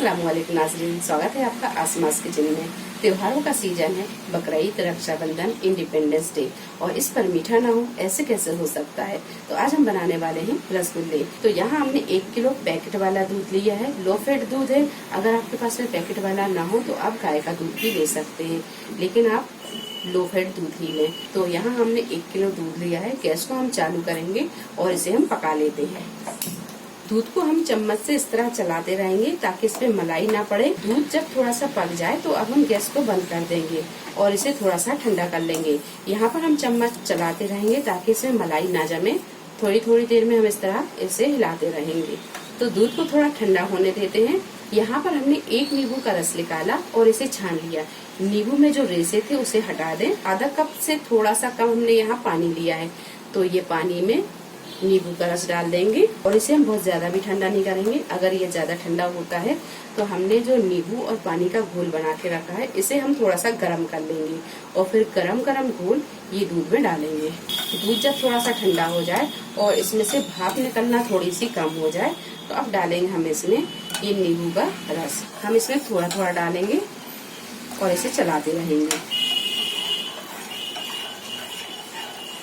अस्सलाम वालेकुम नाज़रीन, स्वागत है आपका आसमास किचन में। त्योहारों का सीजन है, बकरीद, रक्षाबंधन, इंडिपेंडेंस डे, और इस पर मीठा ना हो ऐसे कैसे हो सकता है। तो आज हम बनाने वाले हैं रसगुल्ले। तो यहाँ हमने 1 किलो पैकेट वाला दूध लिया है। लो फैट दूध है। अगर आपके पास में पैकेट वाला ना हो तो आप गाय का दूध भी ले सकते हैं, लेकिन आप लो फैट दूध ही लें। तो यहाँ हमने 1 किलो दूध लिया है। गैस को हम चालू करेंगे और इसे हम पका लेते हैं। दूध को हम चम्मच से इस तरह चलाते रहेंगे ताकि इसमें मलाई ना पड़े। दूध जब थोड़ा सा पक जाए तो अब हम गैस को बंद कर देंगे और इसे थोड़ा सा ठंडा कर लेंगे। यहाँ पर हम चम्मच चलाते रहेंगे ताकि इसमें मलाई ना जमे। थोड़ी थोड़ी देर में हम इस तरह इसे हिलाते रहेंगे। तो दूध को थोड़ा ठंडा होने देते हैं। यहाँ पर हमने 1 नींबू का रस निकाला और इसे छान लिया। नींबू में जो रेशे थे उसे हटा दें। आधा कप से थोड़ा सा कम हमने यहाँ पानी लिया है, तो ये पानी में नींबू का रस डाल देंगे और इसे हम बहुत ज्यादा भी ठंडा नहीं करेंगे। अगर ये ज्यादा ठंडा होता है तो हमने जो नींबू और पानी का घोल बना के रखा है इसे हम थोड़ा सा गर्म कर लेंगे और फिर गरम गरम घोल ये दूध में डालेंगे। दूध जब थोड़ा सा ठंडा हो जाए और इसमें से भाप निकलना थोड़ी सी कम हो जाए तो अब डालेंगे हम इसमें ये नींबू का रस। हम इसमें थोड़ा थोड़ा डालेंगे और इसे चलाते रहेंगे।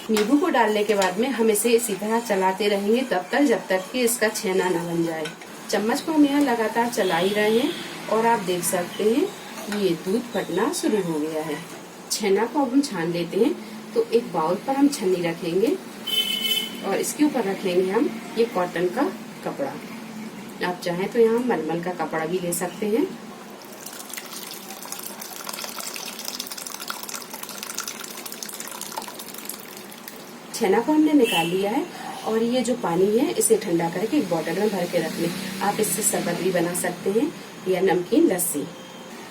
नींबू को डालने के बाद में हम इसे इसी तरह चलाते रहेंगे तब तक जब तक कि इसका छेना न बन जाए। चम्मच को हम यहाँ लगातार चला ही रहे हैं और आप देख सकते हैं कि ये दूध फटना शुरू हो गया है। छेना को अब हम छान लेते हैं। तो एक बाउल पर हम छन्नी रखेंगे और इसके ऊपर रखेंगे हम ये कॉटन का कपड़ा। आप चाहें तो यहाँ मलमल का कपड़ा भी ले सकते हैं। छेना को हमने निकाल लिया है और ये जो पानी है इसे ठंडा करके एक बोतल में भर के रख लें। आप इससे शरबत भी बना सकते हैं या नमकीन लस्सी।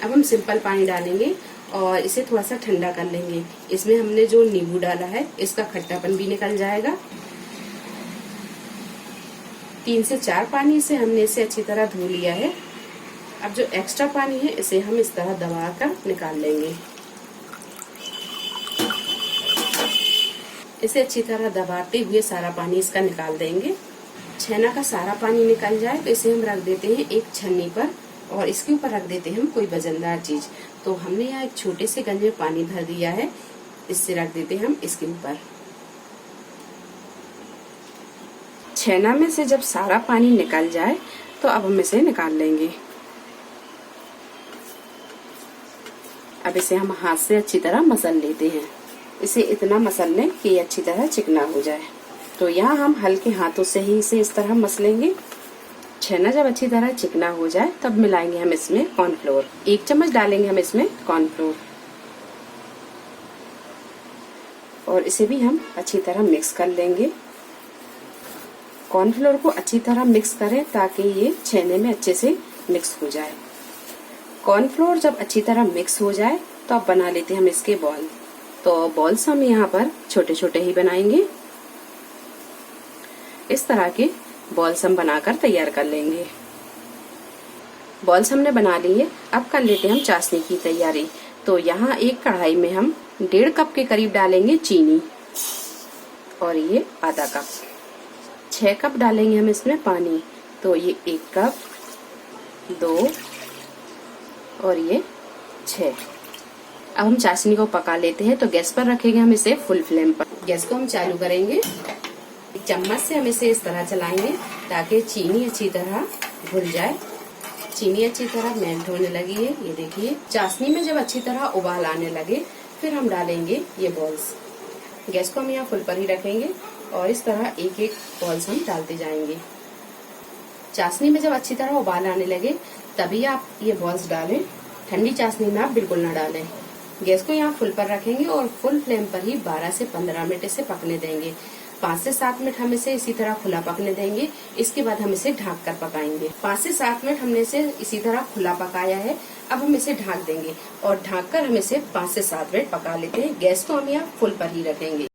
अब हम सिंपल पानी डालेंगे और इसे थोड़ा सा ठंडा कर लेंगे। इसमें हमने जो नींबू डाला है इसका खट्टापन भी निकल जाएगा। 3 से 4 पानी से हमने इसे अच्छी तरह धो लिया है। अब जो एक्स्ट्रा पानी है इसे हम इस तरह दबा कर निकाल लेंगे। इसे अच्छी तरह दबाते हुए सारा पानी इसका निकाल देंगे। छेना का सारा पानी निकल जाए तो इसे हम रख देते हैं एक छन्नी पर और इसके ऊपर रख देते हैं हम कोई वजनदार चीज। तो हमने यहाँ एक छोटे से गंज में पानी भर दिया है, इससे रख देते हैं हम इसके ऊपर। छेना में से जब सारा पानी निकल जाए तो अब हम इसे निकाल लेंगे। अब इसे हम हाथ से अच्छी तरह मसल लेते हैं। इसे इतना मसल लें कि ये अच्छी तरह चिकना हो जाए। तो यहाँ हम हल्के हाथों से ही इसे इस तरह मसलेंगे। छेना जब अच्छी तरह चिकना हो जाए तब मिलाएंगे हम इसमें कॉर्नफ्लोर। 1 चम्मच डालेंगे हम इसमें कॉर्नफ्लोर और इसे भी हम अच्छी तरह मिक्स कर लेंगे। कॉर्नफ्लोर को अच्छी तरह मिक्स करें ताकि ये छेने में अच्छे से मिक्स हो जाए। कॉर्नफ्लोर जब अच्छी तरह मिक्स हो जाए तो अब बना लेते हैं हम इसके बॉल। तो बॉल्स हम यहाँ पर छोटे छोटे ही बनाएंगे। इस तरह के बॉल्स हम बनाकर तैयार कर लेंगे। बॉल्स हमने बना लिए। अब कर लेते हैं हम चाशनी की तैयारी। तो यहाँ एक कढ़ाई में हम 1.5 कप के करीब डालेंगे चीनी और ये आधा कप। 6 कप डालेंगे हम इसमें पानी। तो ये 1 कप, 2 और ये 6। अब हम चाशनी को पका लेते हैं। तो गैस पर रखेंगे हम इसे फुल फ्लेम पर। गैस को हम चालू करेंगे। एक चम्मच से हम इसे इस तरह चलाएंगे ताकि चीनी अच्छी तरह घुल जाए। चीनी अच्छी तरह मेल्ट होने लगी है, ये देखिए। चाशनी में जब अच्छी तरह उबाल आने लगे फिर हम डालेंगे ये बॉल्स। गैस को हम यहाँ फुल पर ही रखेंगे और इस तरह एक एक बॉल्स हम डालते जाएंगे। चाशनी में जब अच्छी तरह उबाल आने लगे तभी आप ये बॉल्स डालें। ठंडी चाशनी में आप बिल्कुल ना डालें। गैस को यहाँ फुल पर रखेंगे और फुल फ्लेम पर ही 12 से 15 मिनट इसे पकने देंगे। 5 से 7 मिनट हम इसे इसी तरह खुला पकने देंगे। इसके बाद हम इसे ढक कर पकाएंगे। 5 से 7 मिनट हमने इसे इसी तरह खुला पकाया है। अब हम इसे ढक देंगे और ढक कर हम इसे 5 से 7 मिनट पका लेते हैं। गैस को हम यहाँ फुल पर ही रखेंगे।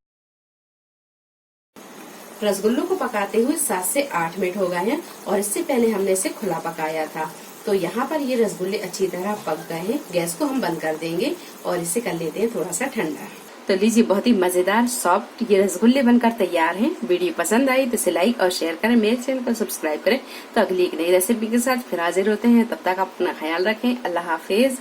रसगुल्लों को पकाते हुए 7 से 8 मिनट हो गए हैं और इससे पहले हमने इसे खुला पकाया था। तो यहाँ पर ये रसगुल्ले अच्छी तरह पक गए हैं। गैस को हम बंद कर देंगे और इसे कर लेते हैं थोड़ा सा ठंडा। तो लीजिए, बहुत ही मजेदार सॉफ्ट ये रसगुल्ले बनकर तैयार हैं। वीडियो पसंद आई तो इसे लाइक और शेयर करें, मेरे चैनल को सब्सक्राइब करें। तो अगली एक नई रेसिपी के साथ फिर हाजिर होते हैं। तब तक आप अपना ख्याल रखें। अल्लाह हाफिज।